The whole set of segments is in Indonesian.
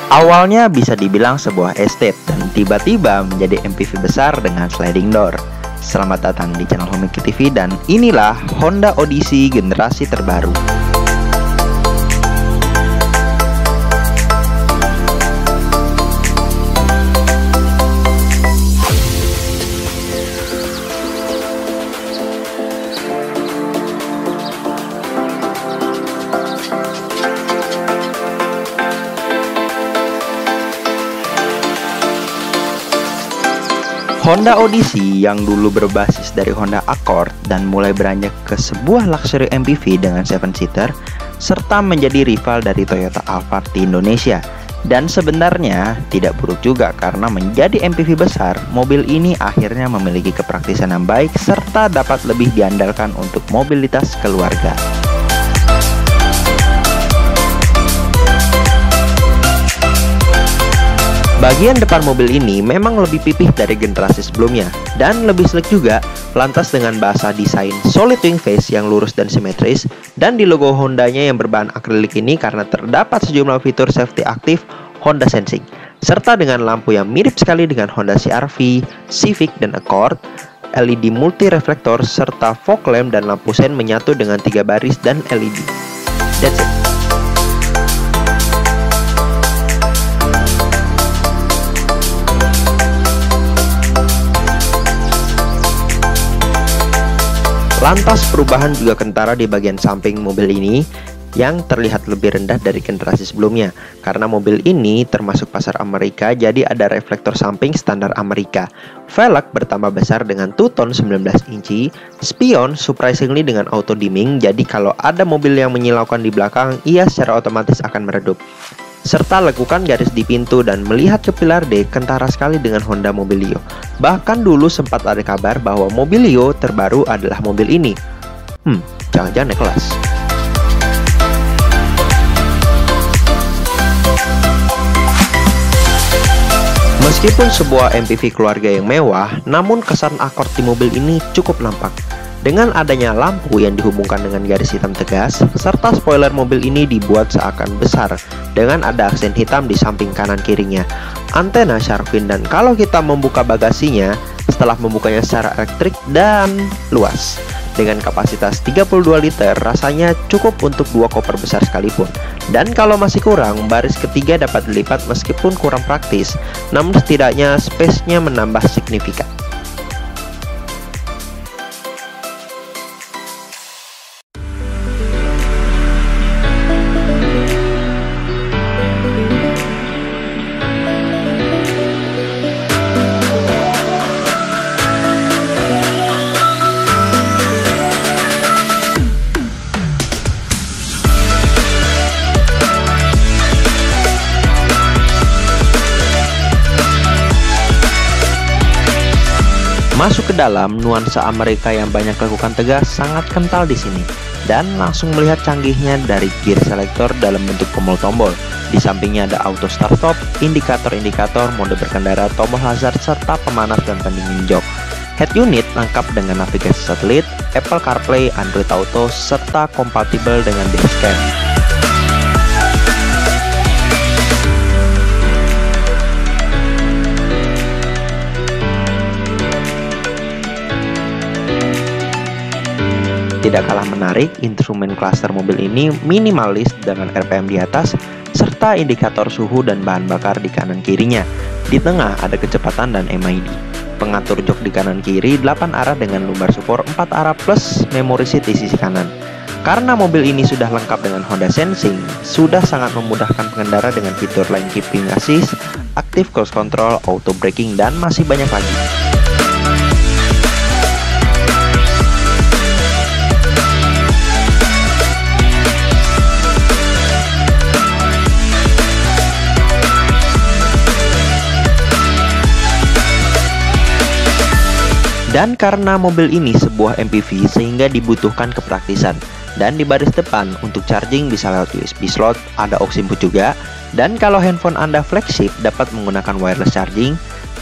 Awalnya bisa dibilang sebuah estate dan tiba-tiba menjadi MPV besar dengan sliding door. Selamat datang di channel Homiki TV dan inilah Honda Odyssey generasi terbaru. Honda Odyssey yang dulu berbasis dari Honda Accord dan mulai beranjak ke sebuah luxury MPV dengan 7-seater serta menjadi rival dari Toyota Alphard di Indonesia. Dan sebenarnya tidak buruk juga karena menjadi MPV besar, mobil ini akhirnya memiliki kepraktisan yang baik serta dapat lebih diandalkan untuk mobilitas keluarga. Bagian depan mobil ini memang lebih pipih dari generasi sebelumnya dan lebih sleek juga, lantas dengan bahasa desain solid wing face yang lurus dan simetris, dan di logo Hondanya yang berbahan akrilik ini karena terdapat sejumlah fitur safety aktif Honda Sensing, serta dengan lampu yang mirip sekali dengan Honda CR-V, Civic, dan Accord, LED multi reflektor serta fog lamp dan lampu sen menyatu dengan 3 baris dan LED. That's it. Lantas perubahan juga kentara di bagian samping mobil ini yang terlihat lebih rendah dari generasi sebelumnya karena mobil ini termasuk pasar Amerika, jadi ada reflektor samping standar Amerika. Velg bertambah besar dengan two-tone 19 inci, spion surprisingly dengan auto dimming, jadi kalau ada mobil yang menyilaukan di belakang, ia secara otomatis akan meredup. Serta lekukan garis di pintu dan melihat ke pilar D kentara sekali dengan Honda Mobilio. Bahkan dulu sempat ada kabar bahwa Mobilio terbaru adalah mobil ini. Jangan-jangan naik kelas. Meskipun sebuah MPV keluarga yang mewah, namun kesan Accord di mobil ini cukup nampak. Dengan adanya lampu yang dihubungkan dengan garis hitam tegas, serta spoiler mobil ini dibuat seakan besar dengan ada aksen hitam di samping kanan kirinya, antena shark fin, dan kalau kita membuka bagasinya setelah membukanya secara elektrik dan luas dengan kapasitas 32 liter, rasanya cukup untuk 2 koper besar sekalipun. Dan kalau masih kurang, baris ketiga dapat dilipat meskipun kurang praktis, namun setidaknya space-nya menambah signifikan. Masuk ke dalam, nuansa Amerika yang banyak lakukan tegas sangat kental di sini. Dan langsung melihat canggihnya dari gear selector dalam bentuk tombol-tombol. Di sampingnya ada auto start stop, indikator-indikator, mode berkendara, tombol hazard, serta pemanas dan pendingin jok. Head unit lengkap dengan navigasi satelit, Apple CarPlay, Android Auto, serta kompatibel dengan dashcam. Tidak kalah menarik, instrumen cluster mobil ini minimalis dengan RPM di atas, serta indikator suhu dan bahan bakar di kanan kirinya. Di tengah ada kecepatan dan MID. Pengatur jok di kanan kiri 8 arah dengan lumbar support 4 arah plus memori seat di sisi kanan. Karena mobil ini sudah lengkap dengan Honda Sensing, sudah sangat memudahkan pengendara dengan fitur lane keeping assist, active cruise control, auto braking, dan masih banyak lagi. Dan karena mobil ini sebuah MPV sehingga dibutuhkan kepraktisan. Dan di baris depan untuk charging bisa lewat USB slot, ada aux input juga. Dan kalau handphone Anda flagship dapat menggunakan wireless charging.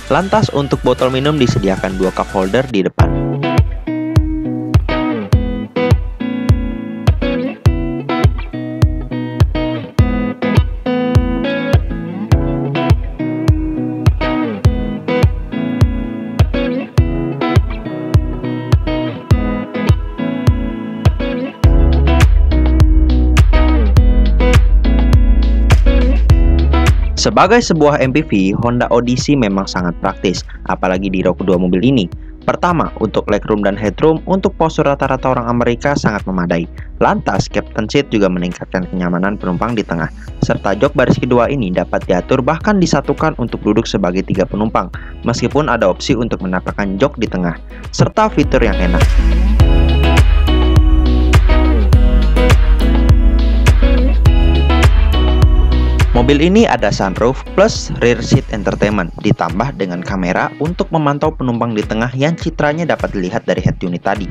Lantas untuk botol minum disediakan 2 cup holder di depan. Sebagai sebuah MPV, Honda Odyssey memang sangat praktis, apalagi di row kedua mobil ini. Pertama, untuk legroom dan headroom, untuk postur rata-rata orang Amerika sangat memadai. Lantas, captain seat juga meningkatkan kenyamanan penumpang di tengah. Serta jok baris kedua ini dapat diatur bahkan disatukan untuk duduk sebagai 3 penumpang, meskipun ada opsi untuk menempatkan jok di tengah. Serta fitur yang enak. Mobil ini ada sunroof plus rear seat entertainment, ditambah dengan kamera untuk memantau penumpang di tengah yang citranya dapat dilihat dari head unit tadi.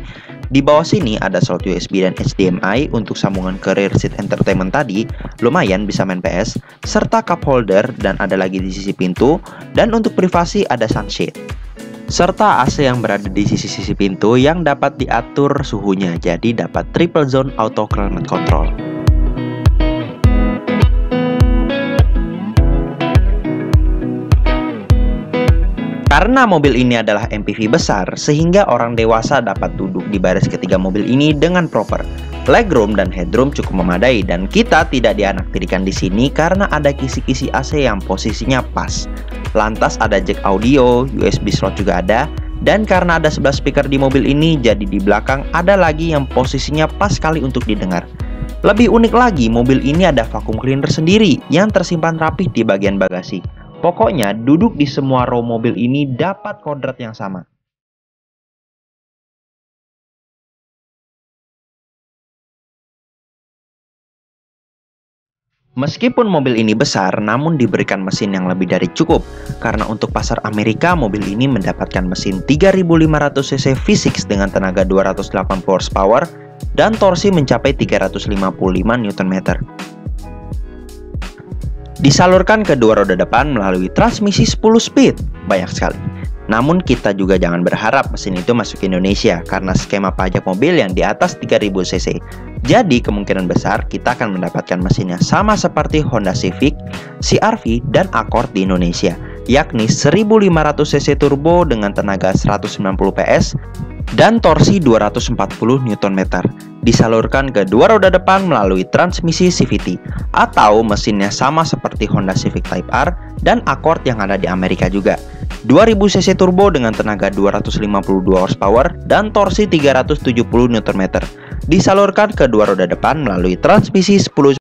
Di bawah sini ada slot USB dan HDMI untuk sambungan ke rear seat entertainment tadi, lumayan bisa main PS, serta cup holder dan ada lagi di sisi pintu, dan untuk privasi ada sunshade. Serta AC yang berada di sisi-sisi pintu yang dapat diatur suhunya, jadi dapat triple zone auto climate control. Karena mobil ini adalah MPV besar, sehingga orang dewasa dapat duduk di baris ketiga mobil ini dengan proper. Legroom dan headroom cukup memadai, dan kita tidak dianaktirikan di sini karena ada kisi-kisi AC yang posisinya pas. Lantas ada jack audio, USB slot juga ada, dan karena ada 11 speaker di mobil ini, jadi di belakang ada lagi yang posisinya pas sekali untuk didengar. Lebih unik lagi, mobil ini ada vacuum cleaner sendiri yang tersimpan rapih di bagian bagasi. Pokoknya duduk di semua row mobil ini dapat kodrat yang sama. Meskipun mobil ini besar, namun diberikan mesin yang lebih dari cukup. Karena untuk pasar Amerika, mobil ini mendapatkan mesin 3500 cc V6 dengan tenaga 280 horsepower dan torsi mencapai 355 Nm. Disalurkan ke dua roda depan melalui transmisi 10 speed, banyak sekali. Namun kita juga jangan berharap mesin itu masuk ke Indonesia karena skema pajak mobil yang di atas 3000 cc. Jadi kemungkinan besar kita akan mendapatkan mesin yang sama seperti Honda Civic, CR-V, dan Accord di Indonesia, yakni 1500 cc turbo dengan tenaga 190 PS dan torsi 240 Nm. Disalurkan ke dua roda depan melalui transmisi CVT, atau mesinnya sama seperti Honda Civic Type R dan Accord yang ada di Amerika juga. 2000 cc turbo dengan tenaga 252 horsepower dan torsi 370 Nm. Disalurkan ke dua roda depan melalui transmisi 10